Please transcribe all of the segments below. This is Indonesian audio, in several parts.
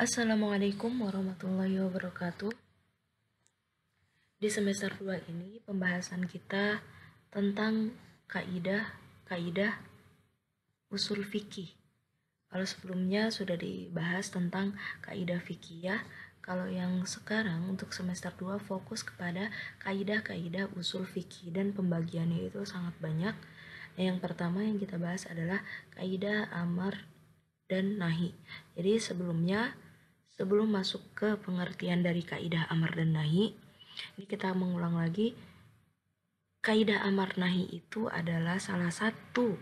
Assalamualaikum warahmatullahi wabarakatuh. Di semester 2 ini pembahasan kita tentang kaidah usul fikih. Kalau sebelumnya sudah dibahas tentang kaidah fikih, kalau yang sekarang untuk semester 2 fokus kepada kaidah usul fikih dan pembagiannya itu sangat banyak. Yang pertama yang kita bahas adalah kaidah amar dan nahi. Jadi sebelum masuk ke pengertian dari kaidah amar dan nahi, ini kita mengulang lagi. Kaidah amar nahi itu adalah salah satu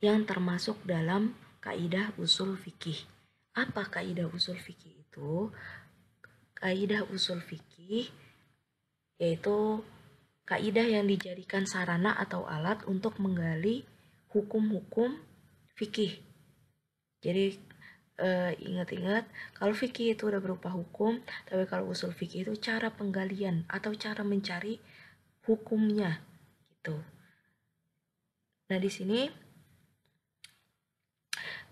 yang termasuk dalam kaidah usul fikih. Apa kaidah usul fikih itu? Kaidah usul fikih yaitu kaidah yang dijadikan sarana atau alat untuk menggali hukum-hukum fikih. Jadi ingat-ingat, kalau fikih itu udah berupa hukum, tapi kalau usul fikih itu cara penggalian atau cara mencari hukumnya gitu. Nah, di sini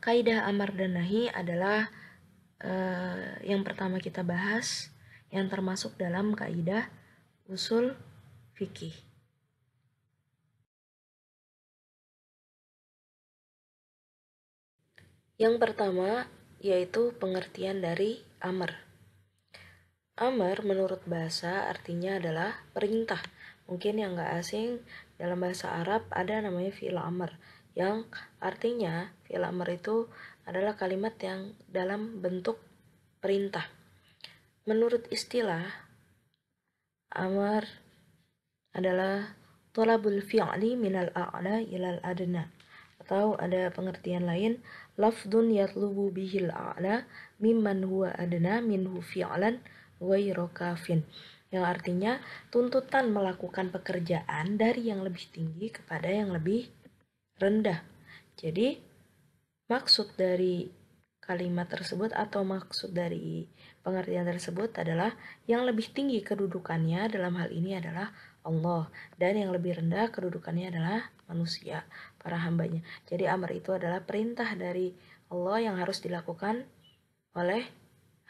kaidah amar dan nahi adalah yang pertama kita bahas yang termasuk dalam kaidah usul fikih. Yang pertama yaitu pengertian dari amar. Amar menurut bahasa artinya adalah perintah. Mungkin yang gak asing, dalam bahasa Arab ada namanya fi'il amar, yang artinya fi'il amar itu adalah kalimat yang dalam bentuk perintah. Menurut istilah, amar adalah tolabul fi'li minal a'la ilal adna. Atau ada pengertian lain, lafdun yatlubu bihil a'la mimman huwa adna minhu fi'lan ghairu kafin, yang artinya tuntutan melakukan pekerjaan dari yang lebih tinggi kepada yang lebih rendah. Jadi maksud dari kalimat tersebut atau maksud dari pengertian tersebut adalah yang lebih tinggi kedudukannya dalam hal ini adalah Allah, dan yang lebih rendah kedudukannya adalah manusia, para hambanya. Jadi amar itu adalah perintah dari Allah yang harus dilakukan oleh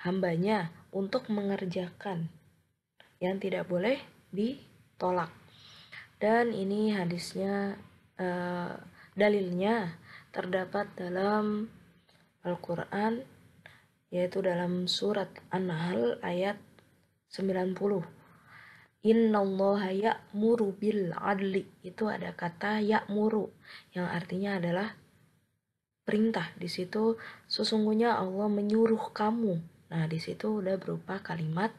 hambanya untuk mengerjakan, yang tidak boleh ditolak. Dan ini hadisnya, dalilnya terdapat dalam Al-Quran, yaitu dalam surat An-Nahl ayat 90. Innallaha ya'muru bil adli, itu ada kata ya'muru yang artinya adalah perintah. Di situ sesungguhnya Allah menyuruh kamu. Nah, di situ udah berupa kalimat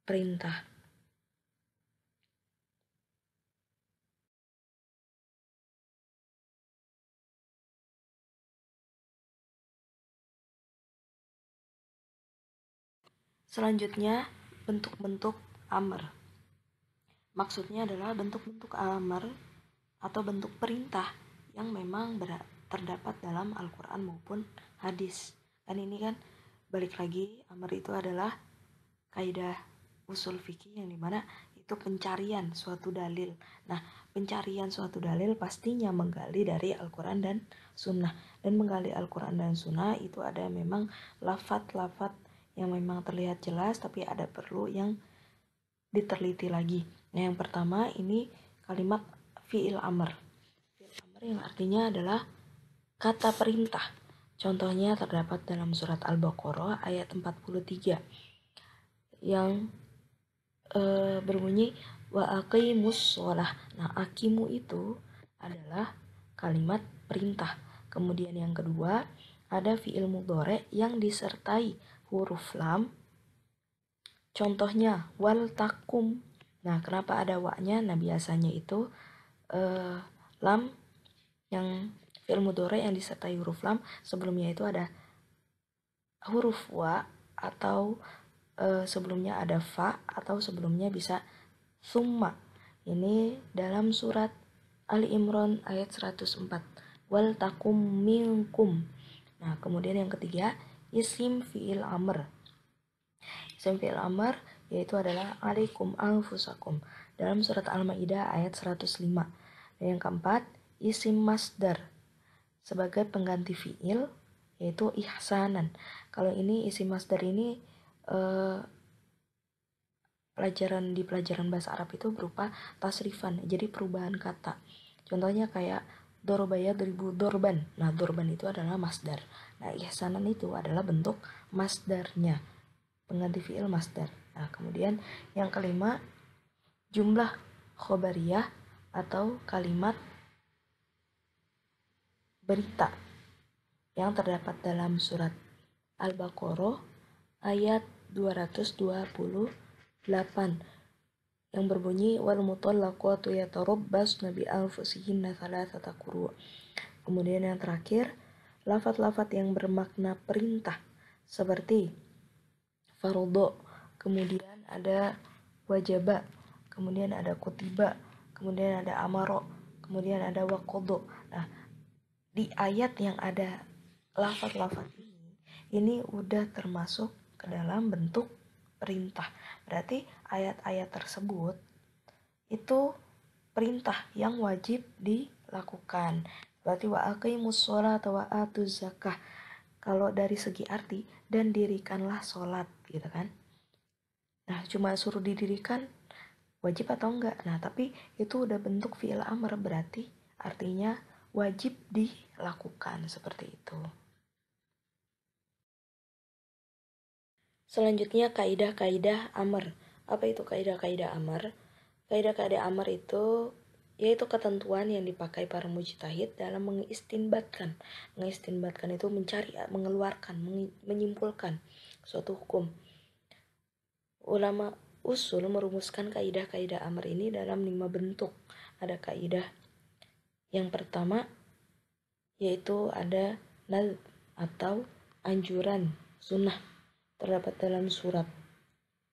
perintah. Selanjutnya, bentuk-bentuk amar. Maksudnya adalah bentuk-bentuk amar atau bentuk perintah yang memang terdapat dalam Al-Quran maupun hadis. Dan ini kan balik lagi, amar itu adalah kaidah usul fikih yang dimana itu pencarian suatu dalil. Nah, pencarian suatu dalil pastinya menggali dari Al-Quran dan Sunnah. Dan menggali Al-Quran dan Sunnah itu ada memang lafat-lafat yang memang terlihat jelas, tapi ada perlu yang diteliti lagi. Nah, yang pertama ini kalimat fi'il amr. Fi'il amr yang artinya adalah kata perintah. Contohnya terdapat dalam surat Al-Baqarah ayat 43 yang berbunyi wa aqimus sholah. Nah, aqimu itu adalah kalimat perintah. Kemudian yang kedua ada fi'il mudhari yang disertai huruf lam. Contohnya wal takum. Nah, kenapa ada wa-nya? Nah, biasanya itu lam yang fi'il mudhari yang disertai huruf lam, sebelumnya itu ada huruf wa, atau sebelumnya ada fa, atau sebelumnya bisa summa. Ini dalam surat Ali Imran ayat 104. Wal takum minkum. Nah, kemudian yang ketiga isim fi'il amr. Isim fi'il amr yaitu adalah alaikum anfusakum dalam surat Al-Maidah ayat 105. Dan yang keempat isim masdar sebagai pengganti fi'il yaitu ihsanan. Kalau ini isim masdar ini di pelajaran bahasa Arab itu berupa tasrifan, jadi perubahan kata. Contohnya kayak dorobaya 2000 dorban. Nah, dorban itu adalah masdar. Nah, ihsanan itu adalah bentuk masdarnya, pengganti fiil masdar. Nah, kemudian yang kelima, jumlah khobariyah atau kalimat berita yang terdapat dalam surat Al-Baqarah ayat 228 yang berbunyi wal mutallaqatu yatarabbasna bi anfusihinna thalathata quru'. Kemudian yang terakhir, lafaz-lafaz yang bermakna perintah seperti farodho, kemudian ada wajaba, kemudian ada kutiba, kemudian ada amaro, kemudian ada waqodho. Nah, di ayat yang ada lafaz-lafaz ini udah termasuk ke dalam bentuk perintah. Berarti ayat-ayat tersebut itu perintah yang wajib dilakukan. Berarti wa aqimus sholata wa atuz zakah. Kalau dari segi arti, dan dirikanlah sholat, gitu kan. Nah, cuma suruh didirikan, wajib atau enggak? Nah, tapi itu udah bentuk fi'il amr, berarti artinya wajib dilakukan, seperti itu. Selanjutnya kaidah-kaidah amr. Apa itu kaidah-kaidah amr? Kaidah-kaidah amr itu yaitu ketentuan yang dipakai para mujtahid dalam mengistinbatkan. Mengistinbatkan itu mencari, mengeluarkan, menyimpulkan suatu hukum. Ulama usul merumuskan kaidah-kaidah amr ini dalam 5 bentuk. Ada kaidah yang pertama yaitu ada nadb atau anjuran sunnah, terdapat dalam surat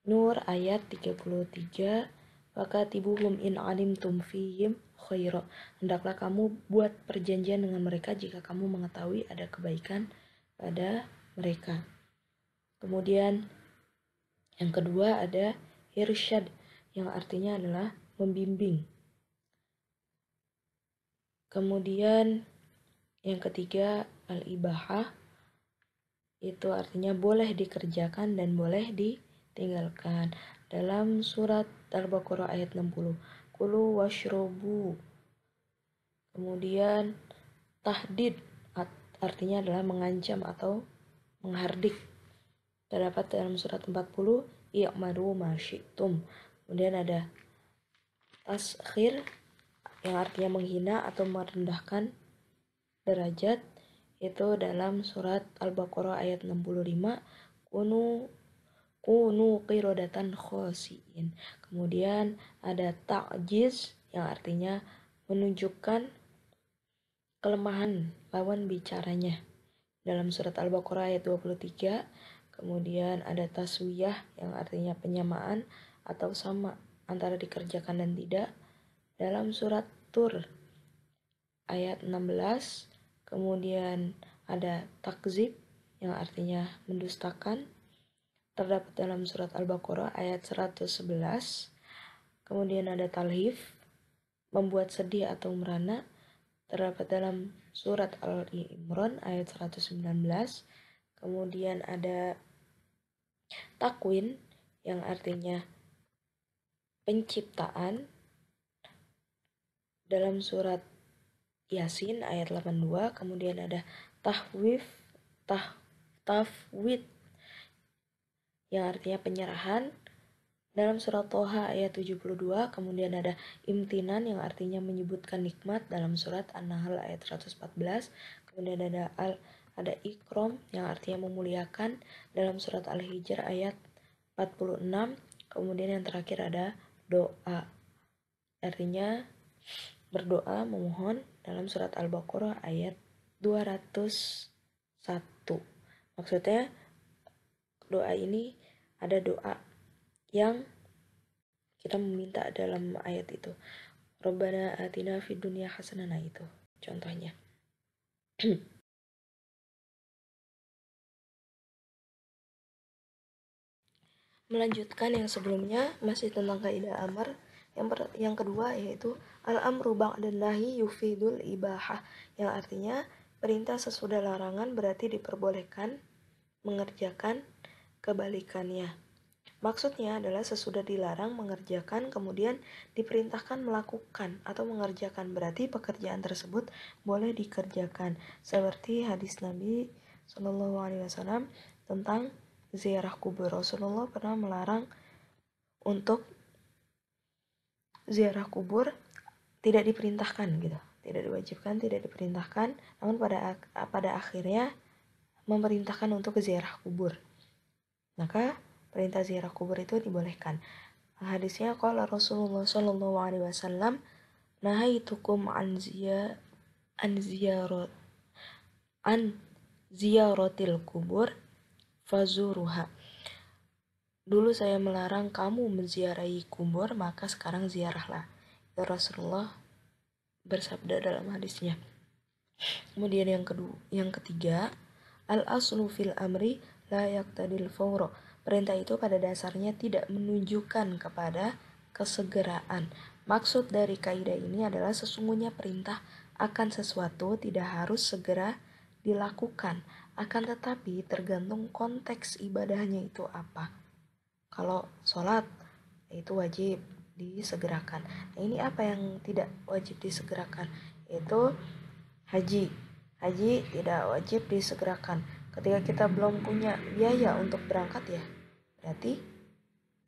Nur ayat 33, fakatibuhum in alimtum fihim khaira. Hendaklah kamu buat perjanjian dengan mereka jika kamu mengetahui ada kebaikan pada mereka. Kemudian yang kedua ada irsyad, yang artinya adalah membimbing. Kemudian yang ketiga al-ibahah, itu artinya boleh dikerjakan dan boleh ditinggalkan. Dalam surat Al-Baqarah ayat 60, kulu washrobu. Kemudian tahdid, artinya adalah mengancam atau menghardik, terdapat dalam surat 40, i'malu ma syi'tum. Kemudian ada taskhir, yang artinya menghina atau merendahkan derajat, itu dalam surat Al-Baqarah ayat 65, kunu qiradatan khasiin. Kemudian ada ta'jiz, yang artinya menunjukkan kelemahan lawan bicaranya, dalam surat Al-Baqarah ayat 23. Kemudian ada taswiyah, yang artinya penyamaan atau sama antara dikerjakan dan tidak, dalam surat Tur ayat 16. Kemudian ada takzib, yang artinya mendustakan, terdapat dalam surat Al-Baqarah ayat 111. Kemudian ada talhif, membuat sedih atau merana, terdapat dalam surat Al-Imran ayat 119. Kemudian ada takwin, yang artinya penciptaan, dalam surat Yasin ayat 82. Kemudian ada tafwid, yang artinya penyerahan, dalam surat Toha ayat 72. Kemudian ada imtinan, yang artinya menyebutkan nikmat, dalam surat An-Nahl ayat 114. Kemudian ada ikram, yang artinya memuliakan, dalam surat Al-Hijr ayat 46. Kemudian yang terakhir ada doa, artinya berdoa, memohon, dalam surat Al-Baqarah ayat 201. Maksudnya doa ini ada doa yang kita meminta dalam ayat itu. Rabbana atina fid dunya hasanah, itu contohnya. Melanjutkan yang sebelumnya, masih tentang kaidah amar. Yang kedua yaitu al-amru ba'dan nahi yufidul ibahah, yang artinya perintah sesudah larangan berarti diperbolehkan mengerjakan kebalikannya. Maksudnya adalah sesudah dilarang mengerjakan, kemudian diperintahkan melakukan atau mengerjakan, berarti pekerjaan tersebut boleh dikerjakan. Seperti hadis Nabi SAW tentang ziarah kubur. Rasulullah pernah melarang untuk ziarah kubur, tidak diperintahkan gitu, tidak diwajibkan, tidak diperintahkan, namun pada akhirnya memerintahkan untuk ziarah kubur. Maka perintah ziarah kubur itu dibolehkan. Hadisnya qala Rasulullah sallallahu alaihi wasallam, nahaitukum an ziyaratil kubur fazuruha. Dulu saya melarang kamu menziarahi kubur, maka sekarang ziarahlah. Ya Rasulullah bersabda dalam hadisnya. Kemudian yang ketiga, al-aslu fil amri la yaqtadil fawra. Perintah itu pada dasarnya tidak menunjukkan kepada kesegeraan. Maksud dari kaidah ini adalah sesungguhnya perintah akan sesuatu tidak harus segera dilakukan, akan tetapi tergantung konteks ibadahnya itu apa. Kalau sholat itu wajib disegerakan. Nah, ini apa yang tidak wajib disegerakan? Yaitu haji. Haji tidak wajib disegerakan. Ketika kita belum punya biaya untuk berangkat, ya berarti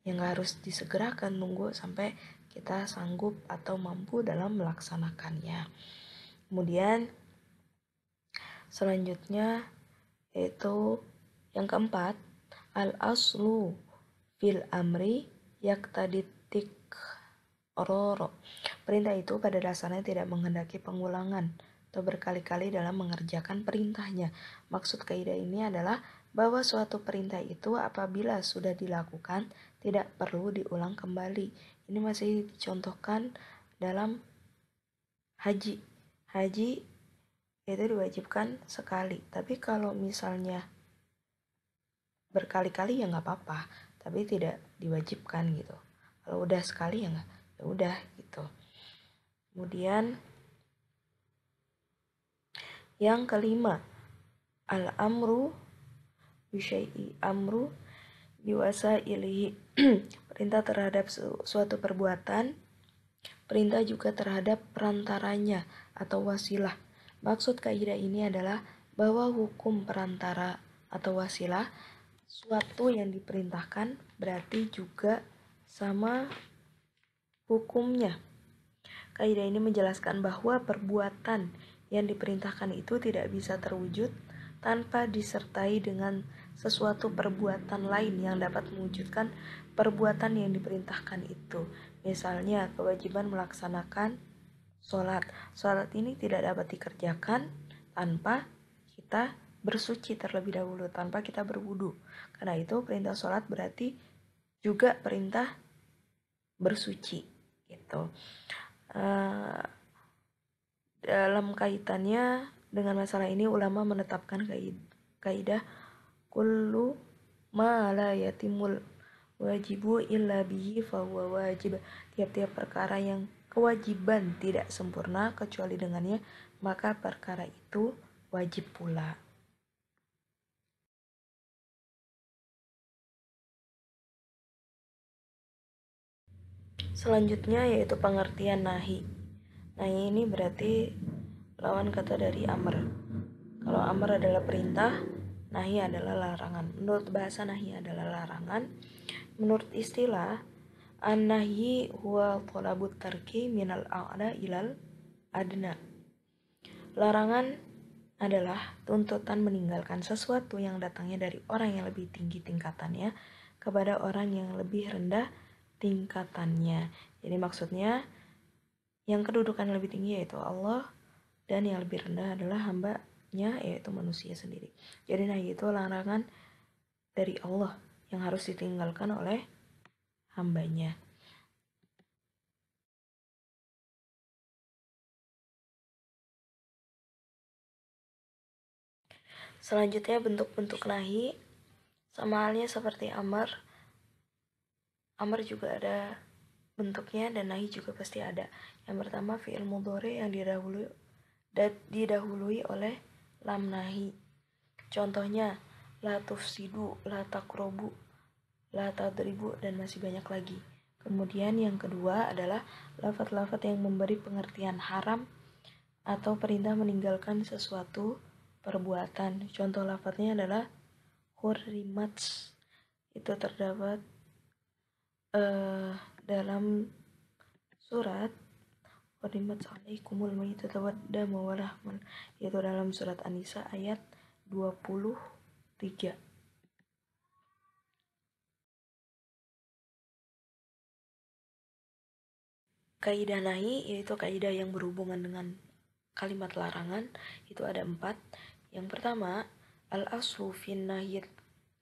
yang harus disegerakan, nunggu sampai kita sanggup atau mampu dalam melaksanakannya. Kemudian selanjutnya yaitu yang keempat, al-aslu fil amri yaqtadi tikroro. Perintah itu pada dasarnya tidak menghendaki pengulangan atau berkali-kali dalam mengerjakan perintahnya. Maksud kaidah ini adalah bahwa suatu perintah itu apabila sudah dilakukan tidak perlu diulang kembali. Ini masih dicontohkan dalam haji. Haji itu diwajibkan sekali, tapi kalau misalnya berkali-kali ya nggak apa-apa, tapi tidak diwajibkan gitu. Kalau udah sekali ya nggak, ya udah gitu. Kemudian yang kelima, al-amru bisyai'i amru biwasa ilihi. Perintah terhadap suatu perbuatan, perintah juga terhadap perantaranya atau wasilah. Maksud kaidah ini adalah bahwa hukum perantara atau wasilah, suatu yang diperintahkan berarti juga sama hukumnya. Kaidah ini menjelaskan bahwa perbuatan yang diperintahkan itu tidak bisa terwujud tanpa disertai dengan sesuatu perbuatan lain yang dapat mewujudkan perbuatan yang diperintahkan itu. Misalnya kewajiban melaksanakan sholat. Sholat ini tidak dapat dikerjakan tanpa kita bersuci terlebih dahulu, tanpa kita berwudu. Karena itu perintah sholat berarti juga perintah bersuci gitu. Dalam kaitannya dengan masalah ini, ulama menetapkan kaidah kullu ma la yatimul wajibu illa bihi fahuwa wajib. Tiap-tiap perkara yang kewajiban tidak sempurna kecuali dengannya, maka perkara itu wajib pula. Selanjutnya yaitu pengertian nahi. Nahi ini berarti lawan kata dari amr. Kalau amr adalah perintah, nahi adalah larangan. Menurut bahasa, nahi adalah larangan. Menurut istilah, an-nahyi huwa thalabut tarki minal a'la ilal adna. Larangan adalah tuntutan meninggalkan sesuatu yang datangnya dari orang yang lebih tinggi tingkatannya kepada orang yang lebih rendah tingkatannya. Jadi maksudnya yang kedudukan lebih tinggi yaitu Allah, dan yang lebih rendah adalah hambanya yaitu manusia sendiri. Jadi nahi itu larangan dari Allah yang harus ditinggalkan oleh hambanya. Selanjutnya bentuk-bentuk nahi, sama halnya seperti amar. Amar juga ada bentuknya dan nahi juga pasti ada. Yang pertama fi'il mudhari yang didahului oleh lam nahi. Contohnya la tufsidu, la taqrabu, la tadribu, dan masih banyak lagi. Kemudian yang kedua adalah lafaz-lafaz yang memberi pengertian haram atau perintah meninggalkan sesuatu perbuatan. Contoh lafaznya adalah hurrimat. Itu terdapat dalam surat hurrimat alaikumul maitatu waddamu warahman, yaitu dalam surat An-Nisa ayat 23. Kaidah nahi yaitu kaidah yang berhubungan dengan kalimat larangan, itu ada 4. Yang pertama, al-aslu fin nahi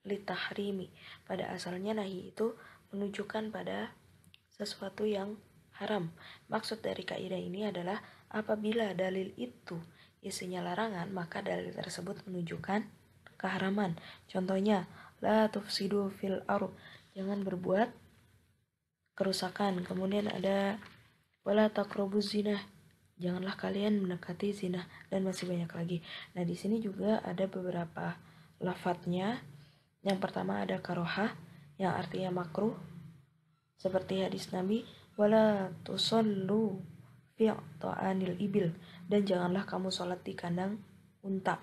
litahrimi. Pada asalnya nahi itu menunjukkan pada sesuatu yang haram. Maksud dari kaidah ini adalah apabila dalil itu isinya larangan, maka dalil tersebut menunjukkan keharaman. Contohnya, la tufsidu fil ardh, jangan berbuat kerusakan. Kemudian ada wala taqrabuz zina, janganlah kalian mendekati zina, dan masih banyak lagi. Nah, di sini juga ada beberapa lafadznya. Yang pertama ada karohah yang artinya makruh, seperti hadis Nabi, wala tusallu fi ta'anil ibil, dan janganlah kamu sholat di kandang unta.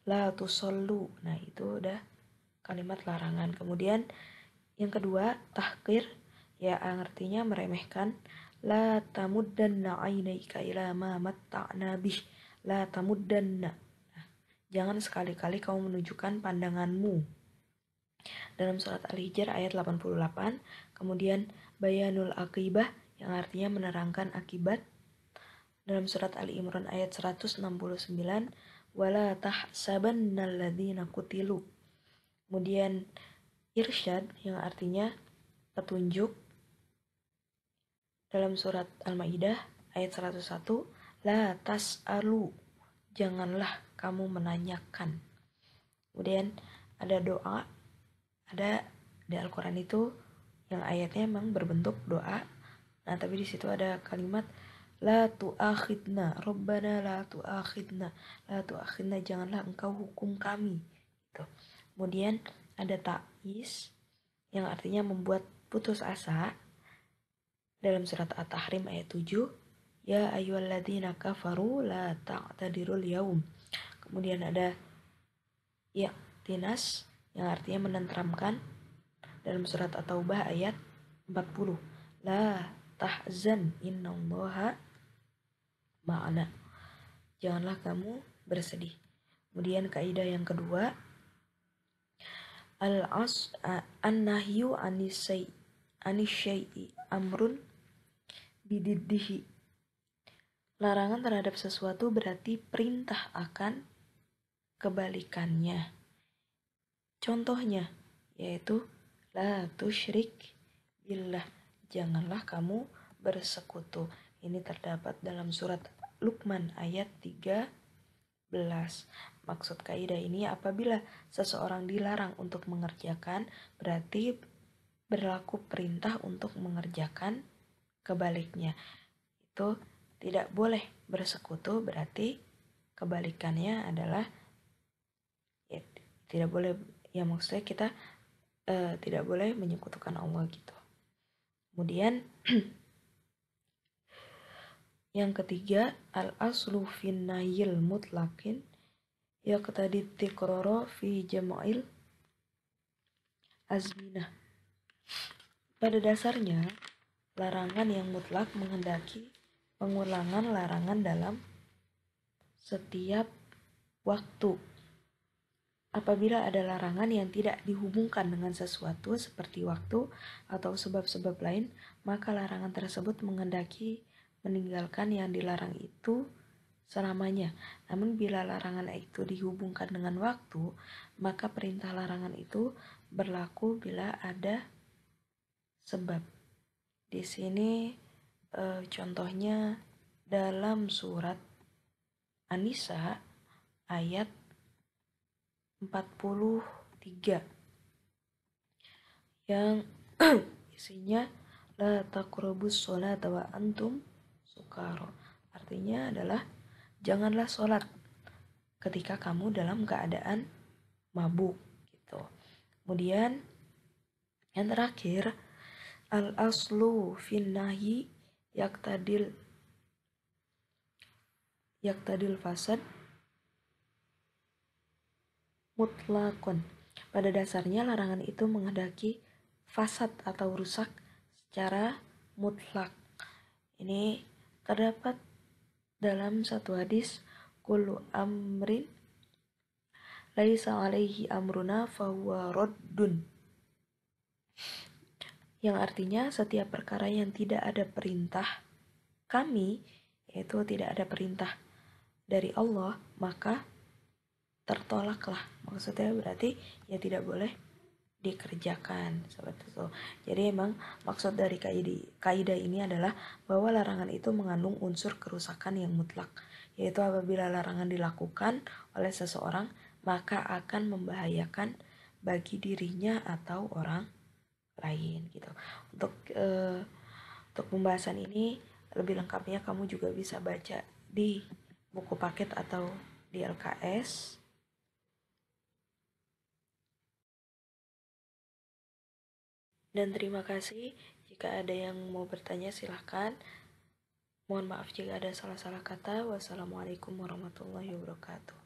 La tusallu, nah itu udah kalimat larangan. Kemudian yang kedua tahqir, ya artinya meremehkan. La tamuddanna ainaika ila ma matta'na bih, la tamuddanna, nah, jangan sekali-kali kamu menunjukkan pandanganmu, dalam surat Al-Hijr ayat 88. Kemudian bayanul akibah yang artinya menerangkan akibat, dalam surat Ali Imran ayat 169. Wala tahsabannal ladzina qutilu. Kemudian irsyad yang artinya petunjuk, dalam surat Al-Maidah ayat 101. La tas'alu, janganlah kamu menanyakan. Kemudian ada doa, ada di Al-Quran itu yang ayatnya memang berbentuk doa. Nah, tapi di situ ada kalimat la tu'akhidna, Rabbana la tu'akhidna, la tu'akhidna, janganlah engkau hukum kami. Gitu. Kemudian ada ta'is yang artinya membuat putus asa, dalam surat At-Tahrim ayat 7. Ya ayyuhalladzina kafaru la ta'tadirul yaum. Kemudian ada tinas yang artinya menenteramkan, dalam surat At-Taubah ayat 40. La tahzan innallaha ma'ana, janganlah kamu bersedih. Kemudian kaidah yang kedua, an-nahyu anisyai'i amrun bididdihi. Larangan terhadap sesuatu berarti perintah akan kebalikannya. Contohnya yaitu la tusyrik billah, janganlah kamu bersekutu. Ini terdapat dalam surat Luqman ayat 13. Maksud kaidah ini, apabila seseorang dilarang untuk mengerjakan, berarti berlaku perintah untuk mengerjakan kebaliknya. Itu tidak boleh bersekutu, berarti kebalikannya adalah ya, tidak boleh, ya maksudnya kita tidak boleh menyekutukan Allah gitu. Kemudian yang ketiga, al-aslu fin nahyil mutlaqin yaqtadi tikrara fi jama'il azminah. Pada dasarnya, larangan yang mutlak menghendaki pengulangan larangan dalam setiap waktu. Apabila ada larangan yang tidak dihubungkan dengan sesuatu seperti waktu atau sebab-sebab lain, maka larangan tersebut menghendaki meninggalkan yang dilarang itu selamanya. Namun bila larangan itu dihubungkan dengan waktu, maka perintah larangan itu berlaku bila ada sebab. Di sini contohnya dalam surat An-Nisa ayat 43 yang isinya la taqrabus sholata wa antum sukara. Artinya adalah janganlah sholat ketika kamu dalam keadaan mabuk gitu. Kemudian yang terakhir, al-aslu fin nahyi yaktadil fasad mutlakun. Pada dasarnya larangan itu menghendaki fasad atau rusak secara mutlak. Ini terdapat dalam satu hadis, kullu amrin laisa alaihi amruna fahuwa raddun, yang artinya setiap perkara yang tidak ada perintah kami, yaitu tidak ada perintah dari Allah, maka tertolaklah. Maksudnya berarti ya tidak boleh dikerjakan seperti itu. Jadi emang maksud dari kaidah ini adalah bahwa larangan itu mengandung unsur kerusakan yang mutlak, yaitu apabila larangan dilakukan oleh seseorang maka akan membahayakan bagi dirinya atau orang lain gitu. Untuk pembahasan ini lebih lengkapnya kamu juga bisa baca di buku paket atau di LKS. Dan terima kasih. Jika ada yang mau bertanya silahkan. Mohon maaf jika ada salah-salah kata. Wassalamualaikum warahmatullahi wabarakatuh.